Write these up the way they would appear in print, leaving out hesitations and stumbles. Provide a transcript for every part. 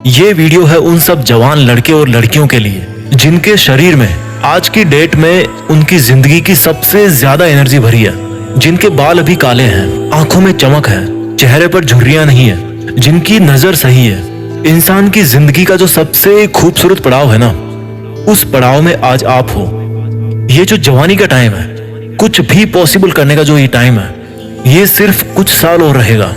ये वीडियो है उन सब जवान लड़के और लड़कियों के लिए जिनके शरीर में आज की डेट में उनकी जिंदगी की सबसे ज्यादा एनर्जी भरी है, जिनके बाल अभी काले हैं, आंखों में चमक है, चेहरे पर झुर्रियां नहीं है, जिनकी नजर सही है। इंसान की जिंदगी का जो सबसे खूबसूरत पड़ाव है ना, उस पड़ाव में आज आप हो। ये जो जवानी का टाइम है, कुछ भी पॉसिबल करने का जो ये टाइम है, ये सिर्फ कुछ साल और रहेगा।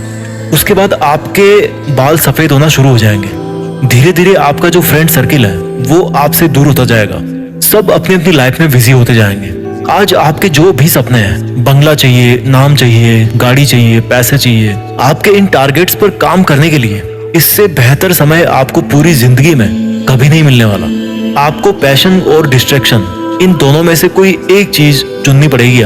उसके बाद आपके बाल सफेद होना शुरू हो जाएंगे। धीरे धीरे आपका जो फ्रेंड सर्किल है वो आपसे दूर होता जाएगा। सब अपनी अपनी लाइफ में बिजी होते जाएंगे। आज आपके जो भी सपने हैं, बंगला चाहिए, नाम चाहिए, गाड़ी चाहिए, पैसे चाहिए, आपके इन टारगेट्स पर काम करने के लिए इससे बेहतर समय आपको पूरी जिंदगी में कभी नहीं मिलने वाला। आपको पैशन और डिस्ट्रैक्शन, इन दोनों में से कोई एक चीज चुननी पड़ेगी।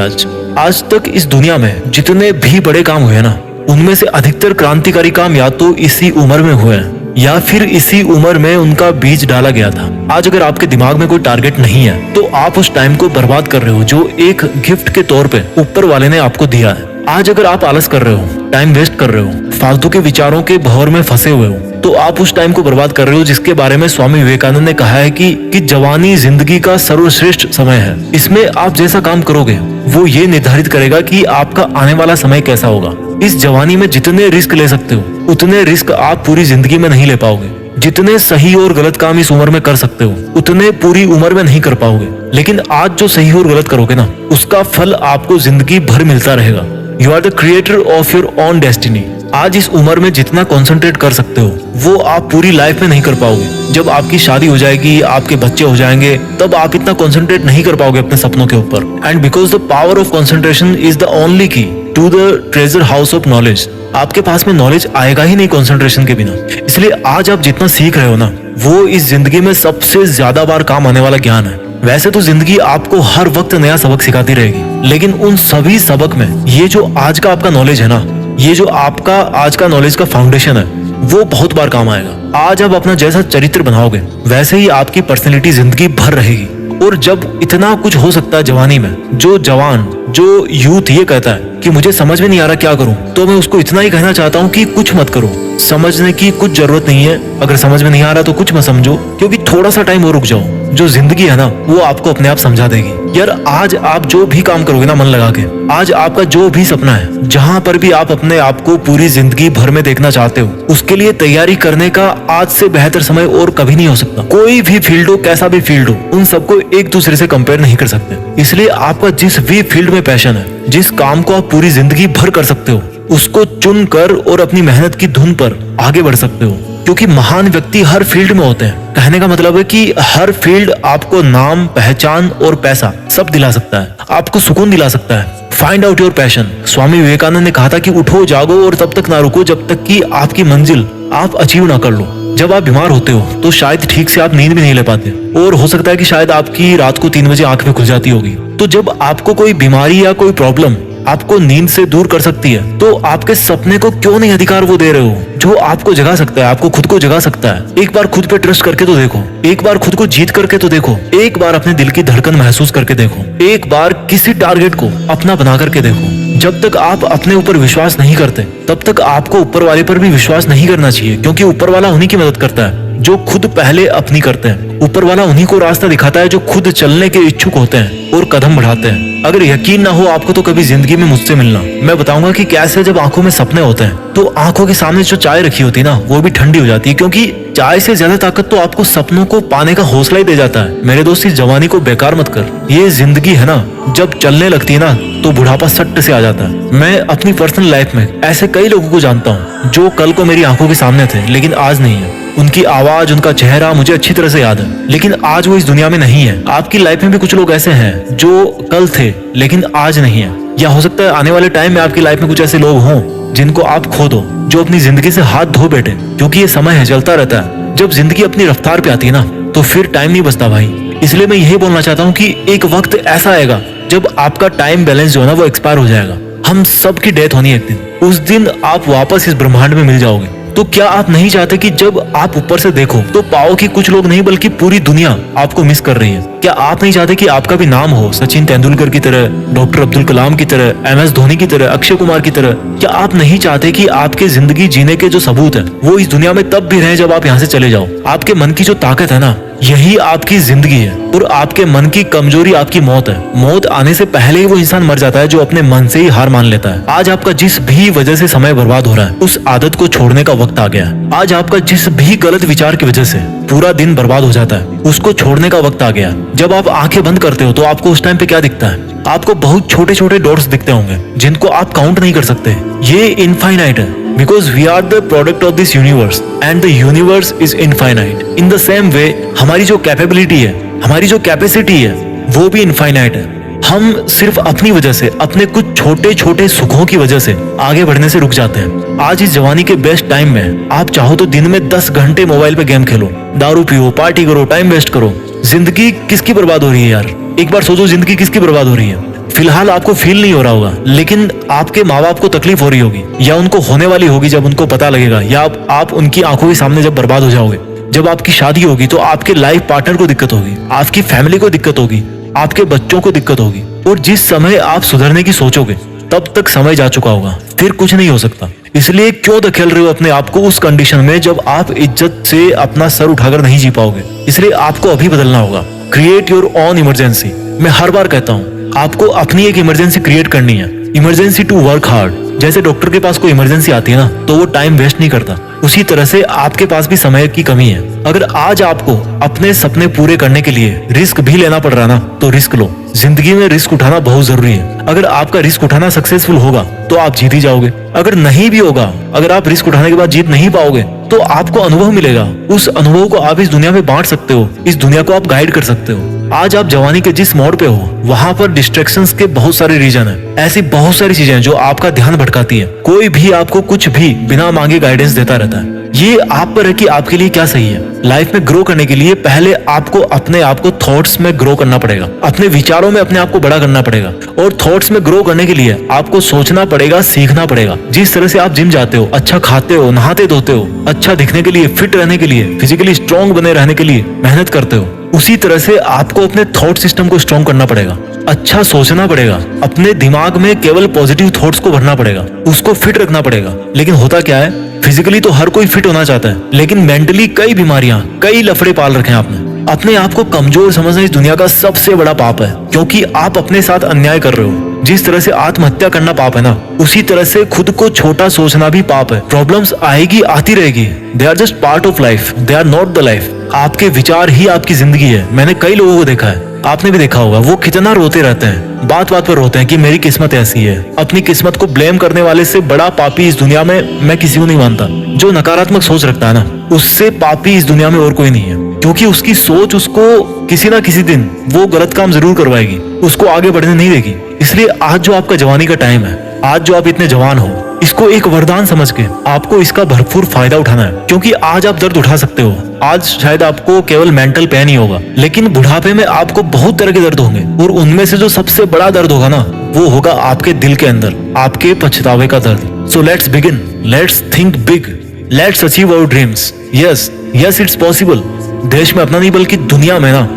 आज तक इस दुनिया में जितने भी बड़े काम हुए ना, उनमें से अधिकतर क्रांतिकारी काम या तो इसी उम्र में हुए हैं या फिर इसी उम्र में उनका बीज डाला गया था। आज अगर आपके दिमाग में कोई टारगेट नहीं है तो आप उस टाइम को बर्बाद कर रहे हो जो एक गिफ्ट के तौर पे ऊपर वाले ने आपको दिया है। आज अगर आप आलस कर रहे हो, टाइम वेस्ट कर रहे हो, फालतू के विचारों के भंवर में फंसे हुए हो, तो आप उस टाइम को बर्बाद कर रहे हो जिसके बारे में स्वामी विवेकानंद ने कहा है कि जवानी जिंदगी का सर्वश्रेष्ठ समय है। इसमें आप जैसा काम करोगे वो ये निर्धारित करेगा कि आपका आने वाला समय कैसा होगा। इस जवानी में जितने रिस्क ले सकते हो उतने रिस्क आप पूरी जिंदगी में नहीं ले पाओगे। जितने सही और गलत काम इस उम्र में कर सकते हो उतने पूरी उम्र में नहीं कर पाओगे। लेकिन आज जो सही और गलत करोगे ना, उसका फल आपको जिंदगी भर मिलता रहेगा। You are the creator of your own destiny. आज इस उम्र में जितना कंसंट्रेट कर सकते हो वो आप पूरी लाइफ में नहीं कर पाओगे। जब आपकी शादी हो जाएगी, आपके बच्चे हो जाएंगे, तब आप इतना कंसंट्रेट नहीं कर पाओगे अपने सपनों के ऊपर। And because the power of concentration is the only key to the treasure house of knowledge. आपके पास में नॉलेज आएगा ही नहीं कंसंट्रेशन के बिना। इसलिए आज आप जितना सीख रहे हो ना, वो इस जिंदगी में सबसे ज्यादा बार काम आने वाला ज्ञान है। वैसे तो जिंदगी आपको हर वक्त नया सबक सिखाती रहेगी, लेकिन उन सभी सबक में ये जो आज का आपका नॉलेज है ना, ये जो आपका आज का नॉलेज का फाउंडेशन है, वो बहुत बार काम आएगा। आज आप अपना जैसा चरित्र बनाओगे वैसे ही आपकी पर्सनैलिटी जिंदगी भर रहेगी। और जब इतना कुछ हो सकता है जवानी में, जो जवान, जो यूथ ये कहता है कि मुझे समझ में नहीं आ रहा क्या करूं, तो मैं उसको इतना ही कहना चाहता हूं कि कुछ मत करो। समझने की कुछ जरूरत नहीं है। अगर समझ में नहीं आ रहा तो कुछ मत समझो, क्योंकि थोड़ा सा टाइम और रुक जाओ। जो जिंदगी है ना, वो आपको अपने आप समझा देगी। यार आज आप जो भी काम करोगे ना मन लगा के, आज आपका जो भी सपना है, जहां पर भी आप अपने आप को पूरी जिंदगी भर में देखना चाहते हो, उसके लिए तैयारी करने का आज से बेहतर समय और कभी नहीं हो सकता। कोई भी फील्ड हो, कैसा भी फील्ड हो, उन सबको एक दूसरे से कंपेयर नहीं कर सकते। इसलिए आपका जिस भी फील्ड में पैशन है, जिस काम को आप पूरी जिंदगी भर कर सकते हो, उसको चुन कर और अपनी मेहनत की धुन पर आगे बढ़ सकते हो। क्योंकि महान व्यक्ति हर फील्ड में होते हैं। कहने का मतलब है कि हर फील्ड आपको नाम, पहचान और पैसा सब दिला सकता है, आपको सुकून दिला सकता है। Find out your passion. Swami Vivekananda ने कहा था कि उठो, जागो और तब तक ना रुको जब तक कि आपकी मंजिल आप अचीव ना कर लो। जब आप बीमार होते हो तो शायद ठीक से आप नींद भी नहीं ले पाते, और हो सकता है कि शायद आपकी रात को 3 बजे आंख में खुल जाती होगी। तो जब आपको कोई बीमारी या कोई प्रॉब्लम आपको नींद से दूर कर सकती है, तो आपके सपने को क्यों नहीं अधिकार वो दे रहे हो जो आपको जगा सकता है, आपको खुद को जगा सकता है। एक बार खुद पे ट्रस्ट करके तो देखो, एक बार खुद को जीत करके तो देखो, एक बार अपने दिल की धड़कन महसूस करके देखो, एक बार किसी टारगेट को अपना बना करके देखो। जब तक आप अपने ऊपर विश्वास नहीं करते तब तक आपको ऊपर वाले पर भी विश्वास नहीं करना चाहिए, क्योंकि ऊपर वाला उन्हीं की मदद करता है जो खुद पहले अपनी करते हैं। ऊपर वाला उन्हीं को रास्ता दिखाता है जो खुद चलने के इच्छुक होते हैं और कदम बढ़ाते हैं। अगर यकीन ना हो आपको तो कभी जिंदगी में मुझसे मिलना, मैं बताऊंगा कि कैसे जब आंखों में सपने होते हैं तो आंखों के सामने जो चाय रखी होती है ना, वो भी ठंडी हो जाती है। क्योंकि चाय से ज्यादा ताकत तो आपको सपनों को पाने का हौसला ही दे जाता है। मेरे दोस्त, इस जवानी को बेकार मत कर। ये जिंदगी है ना, जब चलने लगती है ना तो बुढ़ापा सट्ट से आ जाता है। मैं अपनी पर्सनल लाइफ में ऐसे कई लोगों को जानता हूँ जो कल को मेरी आंखों के सामने थे लेकिन आज नहीं है। उनकी आवाज, उनका चेहरा मुझे अच्छी तरह से याद है, लेकिन आज वो इस दुनिया में नहीं है। आपकी लाइफ में भी कुछ लोग ऐसे हैं जो कल थे लेकिन आज नहीं है। या हो सकता है आने वाले टाइम में आपकी लाइफ में कुछ ऐसे लोग हों जिनको आप खो दो, जो अपनी जिंदगी से हाथ धो बैठे। क्योंकि ये समय है, चलता रहता है। जब जिंदगी अपनी रफ्तार पे आती है ना, तो फिर टाइम नहीं बचता भाई। इसलिए मैं यही बोलना चाहता हूँ कि एक वक्त ऐसा आएगा जब आपका टाइम बैलेंस जो है ना, वो एक्सपायर हो जाएगा। हम सब की डेथ होनी है एक दिन। उस दिन आप वापस इस ब्रह्मांड में मिल जाओगे। तो क्या आप नहीं चाहते कि जब आप ऊपर से देखो तो पाओ कि कुछ लोग नहीं बल्कि पूरी दुनिया आपको मिस कर रही है? क्या आप नहीं चाहते कि आपका भी नाम हो सचिन तेंदुलकर की तरह, डॉक्टर अब्दुल कलाम की तरह, MS धोनी की तरह, अक्षय कुमार की तरह? क्या आप नहीं चाहते कि आपके जिंदगी जीने के जो सबूत है वो इस दुनिया में तब भी रहे जब आप यहाँ से चले जाओ? आपके मन की जो ताकत है ना, यही आपकी जिंदगी है। और आपके मन की कमजोरी आपकी मौत है। मौत आने से पहले ही वो इंसान मर जाता है जो अपने मन से ही हार मान लेता है। आज आपका जिस भी वजह से समय बर्बाद हो रहा है, उस आदत को छोड़ने का वक्त आ गया है। आज आपका जिस भी गलत विचार की वजह से पूरा दिन बर्बाद हो जाता है, उसको छोड़ने का वक्त आ गया। जब आप आंखें बंद करते हो तो आपको उस टाइम पे क्या दिखता है? आपको बहुत छोटे छोटे डॉट्स दिखते होंगे जिनको आप काउंट नहीं कर सकते। ये इनफाइनाइट है, because we are the product of this universe and the universe is infinite. In the same way, हमारी जो कैपेबिलिटी है, हमारी जो कैपेसिटी है, वो भी इनफाइनाइट है। हम सिर्फ अपनी वजह से, अपने कुछ छोटे छोटे सुखों की वजह से आगे बढ़ने से रुक जाते हैं। आज इस जवानी के बेस्ट टाइम में आप चाहो तो दिन में 10 घंटे मोबाइल पे गेम खेलो, दारू पियो, पार्टी करो, टाइम वेस्ट करो। जिंदगी किसकी बर्बाद हो रही है यार? एक बार सोचो, जिंदगी किसकी बर्बाद हो रही है? फिलहाल आपको फील नहीं हो रहा होगा, लेकिन आपके माँ बाप को तकलीफ हो रही होगी, या उनको होने वाली होगी जब उनको पता लगेगा, या आप उनकी आंखों के सामने जब बर्बाद हो जाओगे। जब आपकी शादी होगी तो आपके लाइफ पार्टनर को दिक्कत होगी, आपकी फैमिली को दिक्कत होगी, आपके बच्चों को दिक्कत होगी। और जिस समय आप सुधरने की सोचोगे तब तक समय जा चुका होगा, फिर कुछ नहीं हो सकता। इसलिए क्यों धकेल रहे हो अपने आप को उस कंडीशन में जब आप इज्जत से अपना सर उठाकर नहीं जी पाओगे? इसलिए आपको अभी बदलना होगा। Create your own emergency. मैं हर बार कहता हूँ, आपको अपनी एक इमरजेंसी क्रिएट करनी है। Emergency to work hard. जैसे डॉक्टर के पास कोई इमरजेंसी आती है ना, तो वो टाइम वेस्ट नहीं करता, उसी तरह से आपके पास भी समय की कमी है। अगर आज आपको अपने सपने पूरे करने के लिए रिस्क भी लेना पड़ रहा है ना, तो रिस्क लो। जिंदगी में रिस्क उठाना बहुत जरूरी है। अगर आपका रिस्क उठाना सक्सेसफुल होगा तो आप जीत ही जाओगे। अगर नहीं भी होगा, अगर आप रिस्क उठाने के बाद जीत नहीं पाओगे, तो आपको अनुभव मिलेगा। उस अनुभव को आप इस दुनिया में बांट सकते हो, इस दुनिया को आप गाइड कर सकते हो। आज आप जवानी के जिस मोड़ पे हो, वहाँ पर डिस्ट्रैक्शंस के बहुत सारे रीजन है। ऐसी बहुत सारी चीजें हैं जो आपका ध्यान भटकाती है। कोई भी आपको कुछ भी बिना मांगे गाइडेंस देता रहता है। ये आप पर है कि आपके लिए क्या सही है। लाइफ में ग्रो करने के लिए पहले आपको अपने आप को थॉट्स में ग्रो करना पड़ेगा, अपने विचारों में अपने आप को बड़ा करना पड़ेगा। और थॉट्स में ग्रो करने के लिए आपको सोचना पड़ेगा, सीखना पड़ेगा। जिस तरह से आप जिम जाते हो, अच्छा खाते हो, नहाते धोते हो, अच्छा दिखने के लिए, फिट रहने के लिए, फिजिकली स्ट्रॉन्ग बने रहने के लिए मेहनत करते हो, उसी तरह से आपको अपने थॉट सिस्टम को स्ट्रॉन्ग करना पड़ेगा। अच्छा सोचना पड़ेगा, अपने दिमाग में केवल पॉजिटिव थॉट्स को भरना पड़ेगा, उसको फिट रखना पड़ेगा। लेकिन होता क्या है, फिजिकली तो हर कोई फिट होना चाहता है, लेकिन मेंटली कई बीमारियां, कई लफड़े पाल रखे हैं आपने। अपने आप को कमजोर समझना इस दुनिया का सबसे बड़ा पाप है, क्योंकि आप अपने साथ अन्याय कर रहे हो। जिस तरह से आत्महत्या करना पाप है ना, उसी तरह से खुद को छोटा सोचना भी पाप है। प्रॉब्लम्स आएगी, आती रहेगी। They are just part of life, they are not the life. आपके विचार ही आपकी जिंदगी है। मैंने कई लोगों को देखा है, आपने भी देखा होगा, वो कितना रोते रहते हैं, बात बात पर रोते हैं कि मेरी किस्मत ऐसी है। अपनी किस्मत को ब्लेम करने वाले से बड़ा पापी इस दुनिया में मैं किसी को नहीं मानता। जो नकारात्मक सोच रखता है ना, उससे पापी इस दुनिया में और कोई नहीं है, क्योंकि उसकी सोच उसको किसी ना किसी दिन वो गलत काम जरूर करवाएगी, उसको आगे बढ़ने नहीं देगी। इसलिए आज जो आपका जवानी का टाइम है, आज जो आप इतने जवान हो, इसको एक वरदान समझ के आपको इसका भरपूर फायदा उठाना है। क्योंकि आज आप दर्द उठा सकते हो। आज शायद आपको केवल मेंटल पेन ही होगा, लेकिन बुढ़ापे में आपको बहुत तरह के दर्द होंगे, और उनमें से जो सबसे बड़ा दर्द होगा ना, वो होगा आपके दिल के अंदर, आपके पछतावे का दर्द। So let's begin, let's think big, let's achieve our dreams. Yes yes, it's possible. देश में अपना नहीं बल्कि दुनिया में ना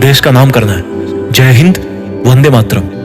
देश का नाम करना है। जय हिंद, वंदे मातरम।